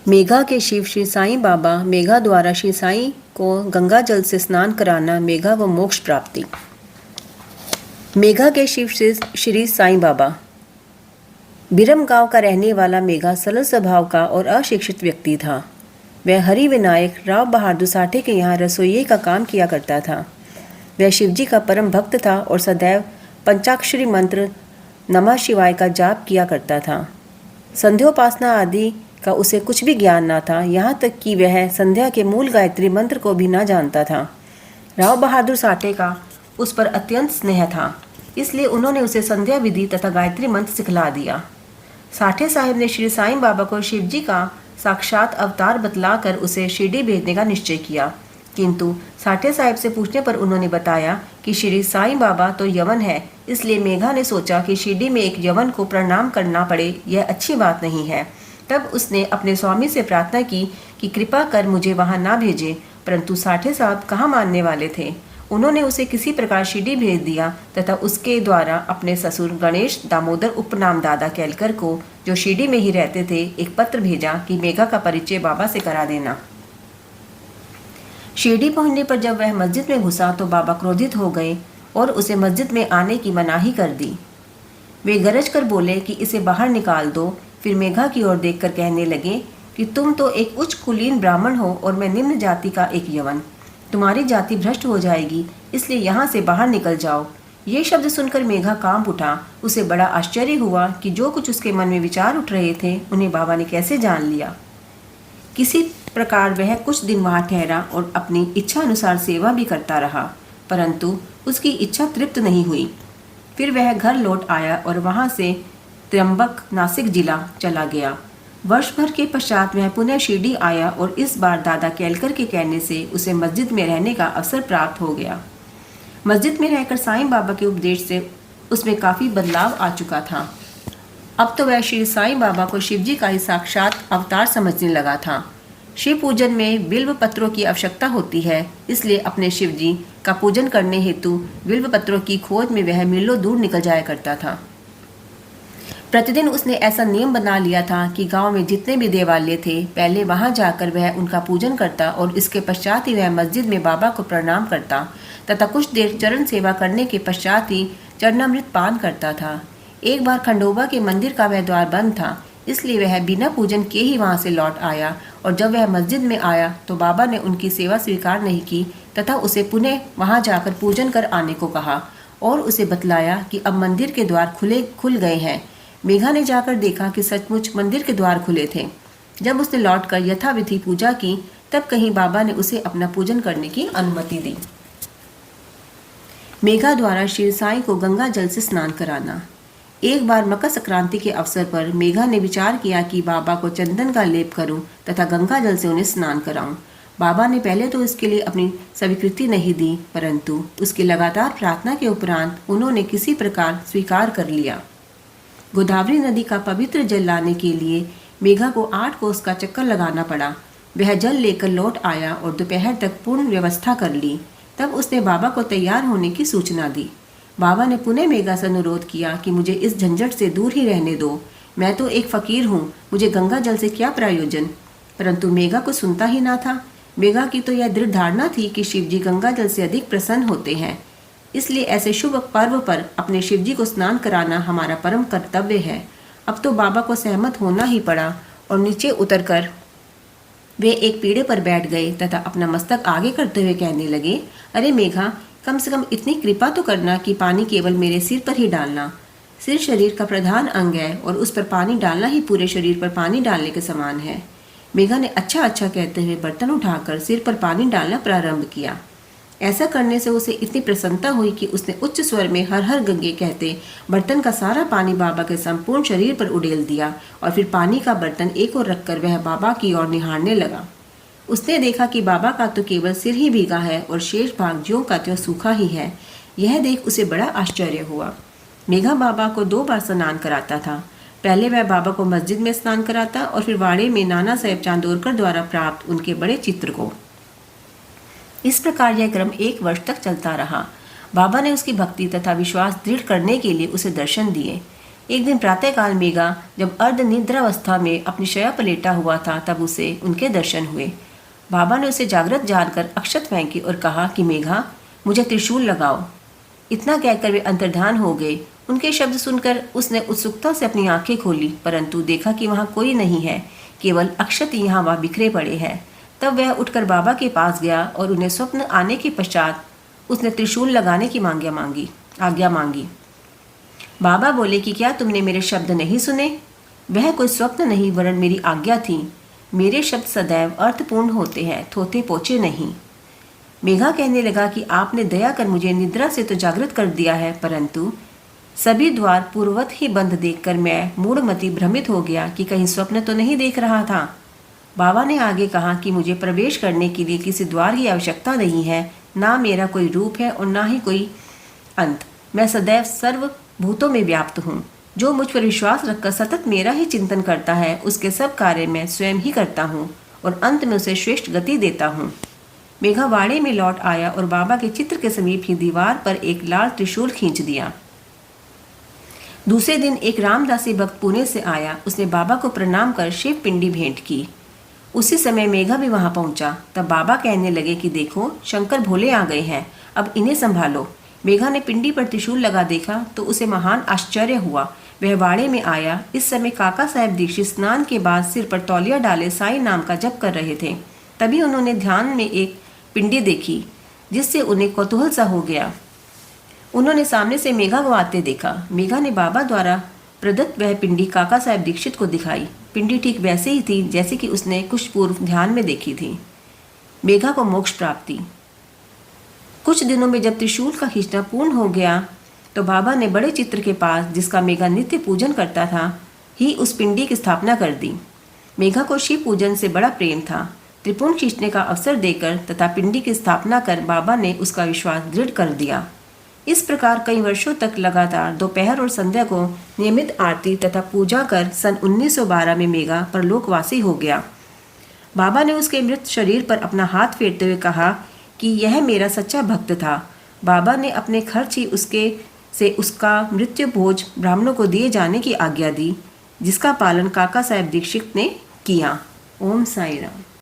मेघा के शिव श्री साईं बाबा। मेघा द्वारा श्री साईं को गंगा जल से स्नान कराना। मेघा को मोक्ष प्राप्ति। मेघा के शिव श्री साईं बाबा। बिरम गांव का रहने वाला मेघा सरल स्वभाव का और अशिक्षित व्यक्ति था। वह हरि विनायक राव बहादुर साठे के यहाँ रसोइये का काम किया करता था। वह शिवजी का परम भक्त था और सदैव पंचाक्षरी मंत्र नमः शिवाय का जाप किया करता था। संध्योपासना आदि का उसे कुछ भी ज्ञान न था, यहाँ तक कि वह संध्या के मूल गायत्री मंत्र को भी न जानता था। राव बहादुर साठे का उस पर अत्यंत स्नेह था, इसलिए उन्होंने उसे संध्या विधि तथा गायत्री मंत्र सिखला दिया। साठे साहब ने श्री साईं बाबा को शिवजी का साक्षात अवतार बतलाकर उसे शिरडी भेजने का निश्चय किया, किंतु साठे साहब से पूछने पर उन्होंने बताया कि श्री साईं बाबा तो यवन है, इसलिए मेघा ने सोचा कि शिरडी में एक यवन को प्रणाम करना पड़े, यह अच्छी बात नहीं है। तब उसने अपने स्वामी से प्रार्थना की कि कृपा कर मुझे वहां ना भेजे, परंतु साठे साहब कहाँ मानने वाले थे। उन्होंने उसे किसी प्रकार शिरडी भेज दिया तथा उसके द्वारा अपने ससुर गणेश दामोदर उपनाम दादा केलकर को, जो शिरडी में ही रहते थे, एक पत्र भेजा कि मेघा का परिचय बाबा से करा देना। शिरडी पहुंचने पर जब वह मस्जिद में घुसा तो बाबा क्रोधित हो गए और उसे मस्जिद में आने की मनाही कर दी। वे गरज कर बोले कि इसे बाहर निकाल दो। फिर मेघा की ओर देखकर कहने लगे कि तुम तो एक उच्च कुलीन ब्राह्मण हो और मैं निम्न जाति का एक यवन। तुम्हारी जाति भ्रष्ट हो जाएगी, इसलिए यहाँ से बाहर निकल जाओ। ये शब्द सुनकर मेघा कांप उठा। उसे बड़ा आश्चर्य हुआ कि जो कुछ उसके मन में विचार उठ रहे थे उन्हें बाबा ने कैसे जान लिया। किसी प्रकार वह कुछ दिन वहाँ ठहरा और अपनी इच्छा अनुसार सेवा भी करता रहा, परंतु उसकी इच्छा तृप्त नहीं हुई। फिर वह घर लौट आया और वहाँ से त्र्यंबक नासिक जिला चला गया। वर्ष भर के पश्चात वह पुनः शिरडी आया और इस बार दादा केलकर के कहने से उसे मस्जिद में रहने का अवसर प्राप्त हो गया। मस्जिद में रहकर साईं बाबा के उपदेश से उसमें काफ़ी बदलाव आ चुका था। अब तो वह श्री साईं बाबा को शिवजी का ही साक्षात अवतार समझने लगा था। शिव पूजन में बिल्व पत्रों की आवश्यकता होती है, इसलिए अपने शिवजी का पूजन करने हेतु बिल्व पत्रों की खोज में वह मीलों दूर निकल जाया करता था। प्रतिदिन उसने ऐसा नियम बना लिया था कि गांव में जितने भी देवालय थे, पहले वहां जाकर वह उनका पूजन करता और इसके पश्चात ही वह मस्जिद में बाबा को प्रणाम करता तथा कुछ देर चरण सेवा करने के पश्चात ही चरणामृत पान करता था। एक बार खंडोबा के मंदिर का वह द्वार बंद था, इसलिए वह बिना पूजन के ही वहां से लौट आया और जब वह मस्जिद में आया तो बाबा ने उनकी सेवा स्वीकार नहीं की तथा उसे पुनः वहां जाकर पूजन कर आने को कहा और उसे बतलाया कि अब मंदिर के द्वार खुल गए हैं। मेघा ने जाकर देखा कि सचमुच मंदिर के द्वार खुले थे। जब उसने लौटकर यथाविधि पूजा की तब कहीं बाबा ने उसे अपना पूजन करने की अनुमति दी। मेघा द्वारा श्री साईं को गंगा जल से स्नान कराना। एक बार मकर संक्रांति के अवसर पर मेघा ने विचार किया कि बाबा को चंदन का लेप करूं तथा गंगा जल से उन्हें स्नान कराऊं। बाबा ने पहले तो इसके लिए अपनी स्वीकृति नहीं दी, परंतु उसकी लगातार प्रार्थना के उपरांत उन्होंने किसी प्रकार स्वीकार कर लिया। गोदावरी नदी का पवित्र जल लाने के लिए मेघा को 8 कोस का चक्कर लगाना पड़ा। वह जल लेकर लौट आया और दोपहर तक पूर्ण व्यवस्था कर ली। तब उसने बाबा को तैयार होने की सूचना दी। बाबा ने पुनः मेघा से अनुरोध किया कि मुझे इस झंझट से दूर ही रहने दो। मैं तो एक फकीर हूँ, मुझे गंगा जल से क्या प्रयोजन। परंतु मेघा को सुनता ही ना था। मेघा की तो यह दृढ़ धारणा थी कि शिवजी गंगा जल से अधिक प्रसन्न होते हैं, इसलिए ऐसे शुभ पर्व पर अपने शिवजी को स्नान कराना हमारा परम कर्तव्य है। अब तो बाबा को सहमत होना ही पड़ा और नीचे उतरकर वे एक पीढ़े पर बैठ गए तथा अपना मस्तक आगे करते हुए कहने लगे, अरे मेघा, कम से कम इतनी कृपा तो करना कि पानी केवल मेरे सिर पर ही डालना। सिर शरीर का प्रधान अंग है और उस पर पानी डालना ही पूरे शरीर पर पानी डालने के समान है। मेघा ने अच्छा अच्छा कहते हुए बर्तन उठाकर सिर पर पानी डालना प्रारंभ किया। ऐसा करने से उसे इतनी प्रसन्नता हुई कि उसने उच्च स्वर में हर हर गंगे कहते बर्तन का सारा पानी बाबा के संपूर्ण शरीर पर उड़ेल दिया और फिर पानी का बर्तन एक ओर रखकर वह बाबा की ओर निहारने लगा। उसने देखा कि बाबा का तो केवल सिर ही भीगा है और शेष भाग ज्यों का त्यों सूखा ही है। यह देख उसे बड़ा आश्चर्य हुआ। मेघा बाबा को 2 बार स्नान कराता था। पहले वह बाबा को मस्जिद में स्नान कराता और फिर वाड़े में नाना साहेब चांदोरकर द्वारा प्राप्त उनके बड़े चित्र को। इस प्रकार यह क्रम 1 वर्ष तक चलता रहा। बाबा ने उसकी भक्ति तथा विश्वास दृढ़ करने के लिए उसे दर्शन दिए। एक दिन प्रातःकाल मेघा जब अर्ध निद्रावस्था में अपनी शया पर लेटा हुआ था तब उसे उनके दर्शन हुए। बाबा ने उसे जागृत जानकर अक्षत फेंकी और कहा कि मेघा, मुझे त्रिशूल लगाओ। इतना कहकर वे अंतर्धान हो गए। उनके शब्द सुनकर उसने उत्सुकता से अपनी आंखें खोली, परंतु देखा कि वहाँ कोई नहीं है, केवल अक्षत यहाँ वहाँ बिखरे पड़े हैं। तब वह उठकर बाबा के पास गया और उन्हें स्वप्न आने के पश्चात उसने त्रिशूल लगाने की आज्ञा मांगी। बाबा बोले कि क्या तुमने मेरे शब्द नहीं सुने? वह कोई स्वप्न नहीं वरन मेरी आज्ञा थी। मेरे शब्द सदैव अर्थपूर्ण होते हैं, थोथे पोचे नहीं। मेघा कहने लगा कि आपने दया कर मुझे निद्रा से तो जागृत कर दिया है, परंतु सभी द्वार पूर्ववत ही बंद देखकर मैं मूढ़मति भ्रमित हो गया कि कहीं स्वप्न तो नहीं देख रहा था। बाबा ने आगे कहा कि मुझे प्रवेश करने के लिए किसी द्वार की आवश्यकता नहीं है, ना मेरा कोई रूप है और ना ही कोई अंत। मैं सदैव सर्व भूतों में व्याप्त हूँ। जो मुझ पर विश्वास रखकर सतत मेरा ही चिंतन करता है, उसके सब कार्य मैं स्वयं ही करता हूँ और अंत में उसे श्रेष्ठ गति देता हूँ। मेघा वाड़े में लौट आया और बाबा के चित्र के समीप ही दीवार पर एक लाल त्रिशूल खींच दिया। दूसरे दिन एक रामदासी भक्त पुणे से आया। उसने बाबा को प्रणाम कर शिव पिंडी भेंट की। उसी समय मेघा भी वहां पहुंचा। तब बाबा कहने लगे कि देखो, शंकर भोले आ गए हैं, अब इन्हें संभालो। मेघा ने पिंडी पर त्रिशूल लगा देखा तो उसे महान आश्चर्य हुआ। वह वाड़े में आया। इस समय काका साहब दीक्षित स्नान के बाद सिर पर तौलिया डाले साई नाम का जप कर रहे थे। तभी उन्होंने ध्यान में एक पिंडी देखी जिससे उन्हें कौतूहल सा हो गया। उन्होंने सामने से मेघा को आते देखा। मेघा ने बाबा द्वारा प्रदत्त वह पिंडी काका साहब दीक्षित को दिखाई। पिंडी ठीक वैसे ही थी जैसे कि उसने कुछ पूर्व ध्यान में देखी थी। मेघा को मोक्ष प्राप्ति। कुछ दिनों में जब त्रिशूल का खींचना पूर्ण हो गया तो बाबा ने बड़े चित्र के पास, जिसका मेघा नित्य पूजन करता था, ही उस पिंडी की स्थापना कर दी। मेघा को शिव पूजन से बड़ा प्रेम था। त्रिपुंड खींचने का अवसर देकर तथा पिंडी की स्थापना कर बाबा ने उसका विश्वास दृढ़ कर दिया। इस प्रकार कई वर्षों तक लगातार दोपहर और संध्या को नियमित आरती तथा पूजा कर सन 1912 में मेघा परलोकवासी हो गया। बाबा ने उसके मृत शरीर पर अपना हाथ फेरते हुए कहा कि यह मेरा सच्चा भक्त था। बाबा ने अपने खर्च ही उसका मृत्यु भोज ब्राह्मणों को दिए जाने की आज्ञा दी, जिसका पालन काका साहब दीक्षित ने किया। ओम साई राम।